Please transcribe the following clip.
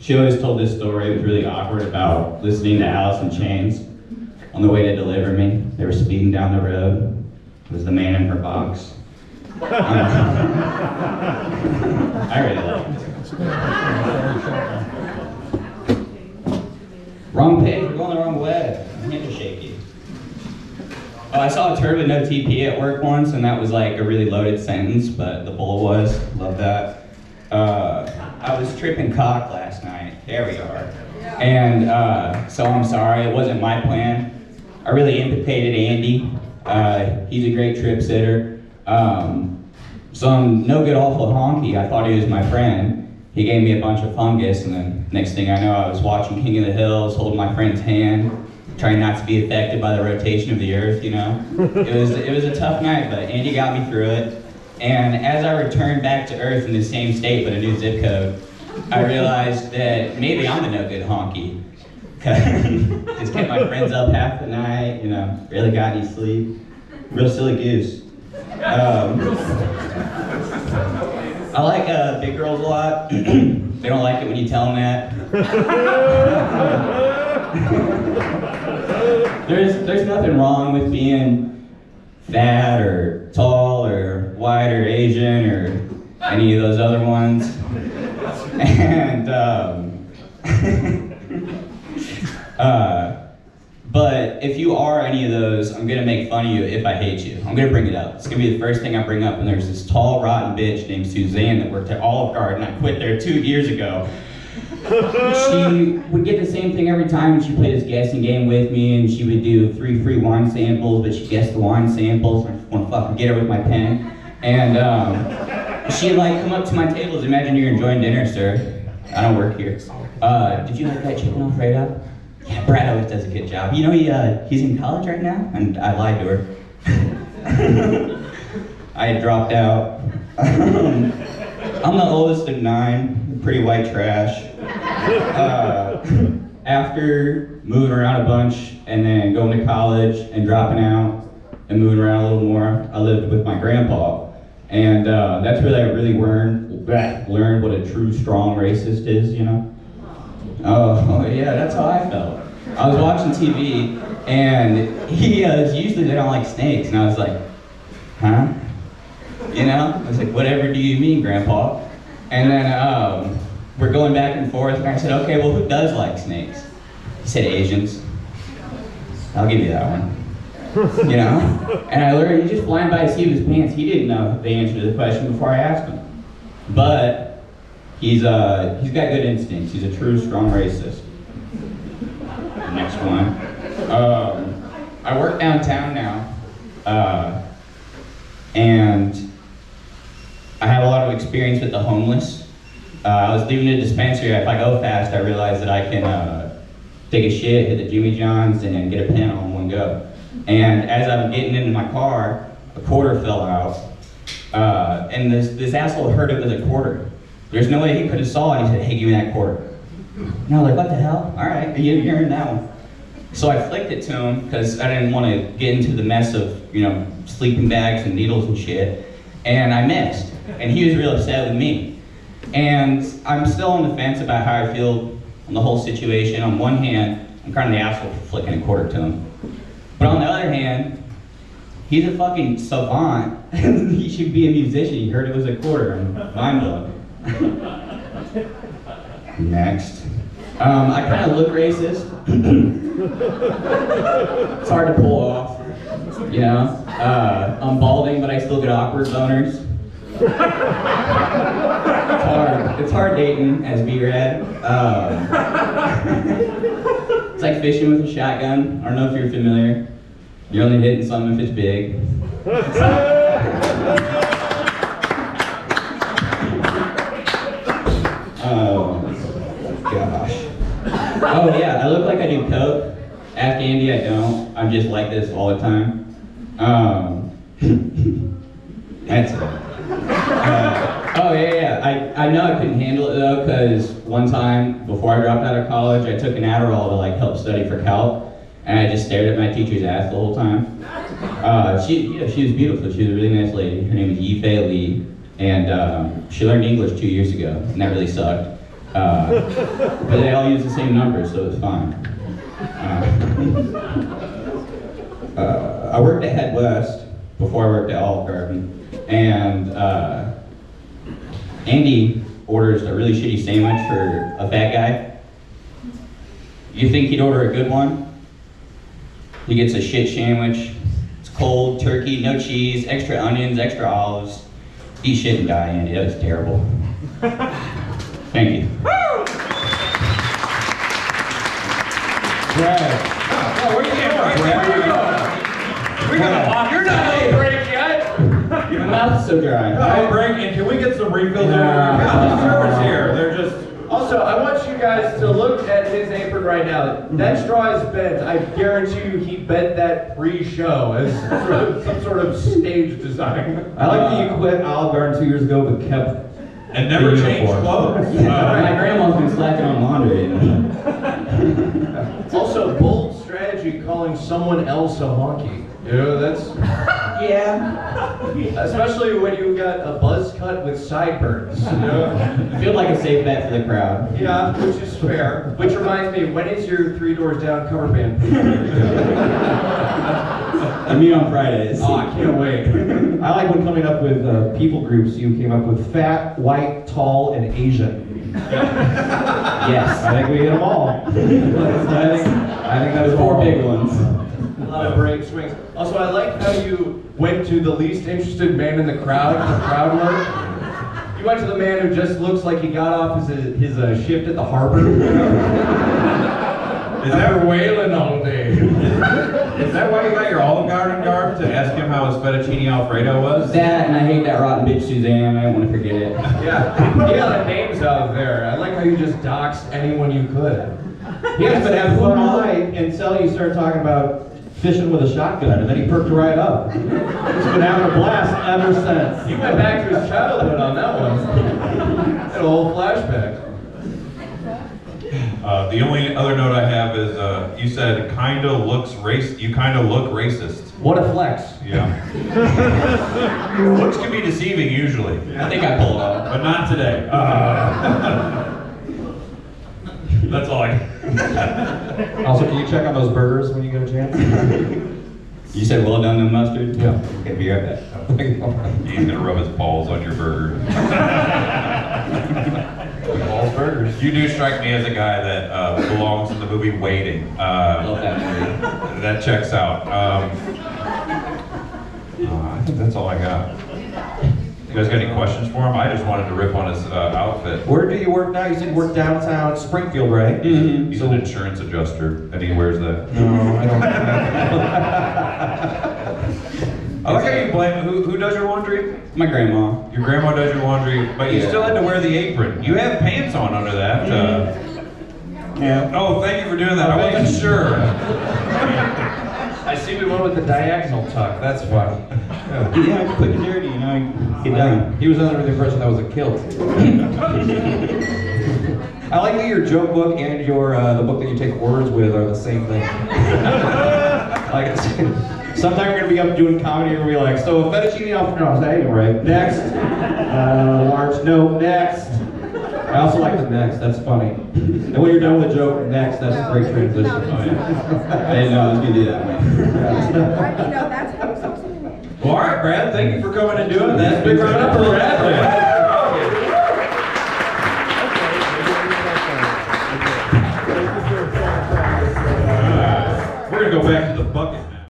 She always told this story. It was really awkward about listening to Alice in Chains on the way to deliver me. They were speeding down the road. It was the man in her box. I really liked it. Wrong page, we're going the wrong way. My hand is shaky. Oh, I saw a turd with no TP at work once, and that was like a really loaded sentence, but the bull was. Love that. I was tripping cock last night. There we are. And so I'm sorry, it wasn't my plan. I really implicated Andy. He's a great trip sitter. Some no good awful honky, I thought he was my friend. He gave me a bunch of fungus, and then next thing I know, I was watching King of the Hills, holding my friend's hand, trying not to be affected by the rotation of the earth, you know? It was a tough night, but Andy got me through it. And as I returned back to Earth in the same state but a new zip code, I realized that maybe I'm the no good honky. Just kept my friends up half the night, you know, barely got any sleep. Real silly goose. I like big girls a lot. They don't like it when you tell them that. There's nothing wrong with being fat or tall or white or Asian or any of those other ones. And but if you are any of those, I'm gonna make fun of you if I hate you. I'm gonna bring it up. It's gonna be the first thing I bring up. And there's this tall, rotten bitch named Suzanne that worked at Olive Garden. I quit there 2 years ago. She would get the same thing every time. She played this guessing game with me, and she would do 3 free wine samples, but she guessed the wine samples. I just want to fucking get her with my pen. And she'd like come up to my tables. Imagine you're enjoying dinner, sir. I don't work here. Did you like that chicken Alfredo? Yeah, Brad always does a good job. You know, he's in college right now? And I lied to her. I had dropped out. I'm the oldest of 9, pretty white trash. After moving around a bunch and then going to college and dropping out and moving around a little more, I lived with my grandpa. And that's where I really learned what a true strong racist is, you know? Oh yeah, that's how I felt. I was watching TV and usually they don't like snakes, and I was like, huh? You know? I was like, whatever do you mean, Grandpa? And then we're going back and forth, and I said, okay, well, who does like snakes? He said Asians. I'll give you that one. You know? And I learned, he just blind by the seat of his pants. He didn't know the answer to the question before I asked him. But he's got good instincts. He's a true, strong racist. Next one. I work downtown now, and I have a lot of experience with the homeless. I was leaving the dispensary. If I go fast, I realize that I can take a shit, hit the Jimmy John's, and get a pen all in one go. And as I'm getting into my car, a quarter fell out, and this asshole heard it was a quarter. There's no way he could have saw it. He said, hey, give me that quarter. And I was like, what the hell? All right, you're in that one. So I flicked it to him because I didn't want to get into the mess of, you know, sleeping bags and needles and shit. And I missed. And he was real upset with me. And I'm still on the fence about how I feel on the whole situation. On one hand, I'm kind of the asshole for flicking a quarter to him. But on the other hand, he's a fucking savant. He should be a musician. He heard it was a quarter. I'm mind blown. Next. I kind of look racist. It's hard to pull off, you know. I'm balding, but I still get awkward boners. It's hard dating as B-Rad. It's like fishing with a shotgun. I don't know if you're familiar. You're only hitting something if it's big. Gosh. Oh yeah, I look like I do coke. Ask Andy, I don't. I'm just like this all the time. That's it. Oh yeah. I know I couldn't handle it though, because one time before I dropped out of college, I took an Adderall to like help study for calc, and I just stared at my teacher's ass the whole time. She was beautiful. She was a really nice lady. Her name was Yifei Lee, and she learned English 2 years ago, and that really sucked. But they all use the same numbers, so it's fine. I worked at Head West before I worked at Olive Garden, and Andy orders a really shitty sandwich for a fat guy. You think he'd order a good one? He gets a shit sandwich. It's cold, turkey, no cheese, extra onions, extra olives. Eat shit and die, Andy. That was terrible. Thank you. Brad. Oh, where you going, Brad? Where you going? We're gonna walk. You're not on a break yet. Your mouth's so dry. No break, and can we get some refills? The servers here. They're just. Also, I want you guys to look at his apron right now. That straw is bent. I guarantee you he bent that pre-show as some sort of stage design. I like that you quit Olive Garden 2 years ago, but kept And never the changed uniform. clothes. My grandma's been slacking on laundry. Also, bold strategy calling someone else a monkey. You know, that's... Yeah. Especially when you got a buzz cut with sideburns. You know? I feel like a safe bet for the crowd. Yeah, which is fair. Which reminds me, when is your Three Doors Down cover band? I meet on Fridays. Oh, I can't wait. I like when coming up with people groups, you came up with fat, white, tall, and Asian. Yes. I think we hit them all. I think that is Four all. big ones. A lot of break swings. Also, I like how you went to the least interested man in the crowd for crowd work. You went to the man who just looks like he got off his shift at the harbor. Is that wailing all day? Is that why you got your Olive Garden garb to ask him how his fettuccine Alfredo was? That, and I hate that rotten bitch Suzanne. I don't want to forget it. Yeah, he got names out there. I like how you just doxed anyone you could. He has been having fun all night until you started talking about fishing with a shotgun, and then he perked right up. He's been having a blast ever since. He went back to his childhood on that one. Had a whole flashback. The only other note I have is you said kinda looks you kinda look racist. What a flex. Yeah. Looks can be deceiving usually, I think I pulled off. but not today. That's all I. Also, can you check on those burgers when you get a chance? You said well done, no mustard? Yeah. Okay, be right back. He's gonna rub his balls on your burger. Balls burgers. You do strike me as a guy that belongs in the movie Waiting. Love that movie. That checks out. I think that's all I got. You guys got any questions for him? I just wanted to rip on his outfit. Where do you work now? You said you work downtown Springfield, right? Mm-hmm. He's an insurance adjuster, and he wears that. No, I don't. I like how you blame who does your laundry? My grandma. Your grandma does your laundry, but you Yeah. still had to wear the apron. You have pants on under that. Yeah. Oh, thank you for doing that. I wasn't sure. I see we went with the diagonal tuck. That's why. Yeah, quick and dirty, you know, get done. He was under the impression that was a kilt. I like that your joke book and your the book that you take orders with are the same thing. Like, sometime you're gonna be up doing comedy and we're like, so fettuccine alfredo, hey, right? Next, large, no, next. I also like the next. That's funny. And when you're done with the joke, next. That's a great transition. Oh, yeah. I didn't know I was gonna do that way. Well, all right, Brad. Thank you for coming and doing that. Big round up for Brad.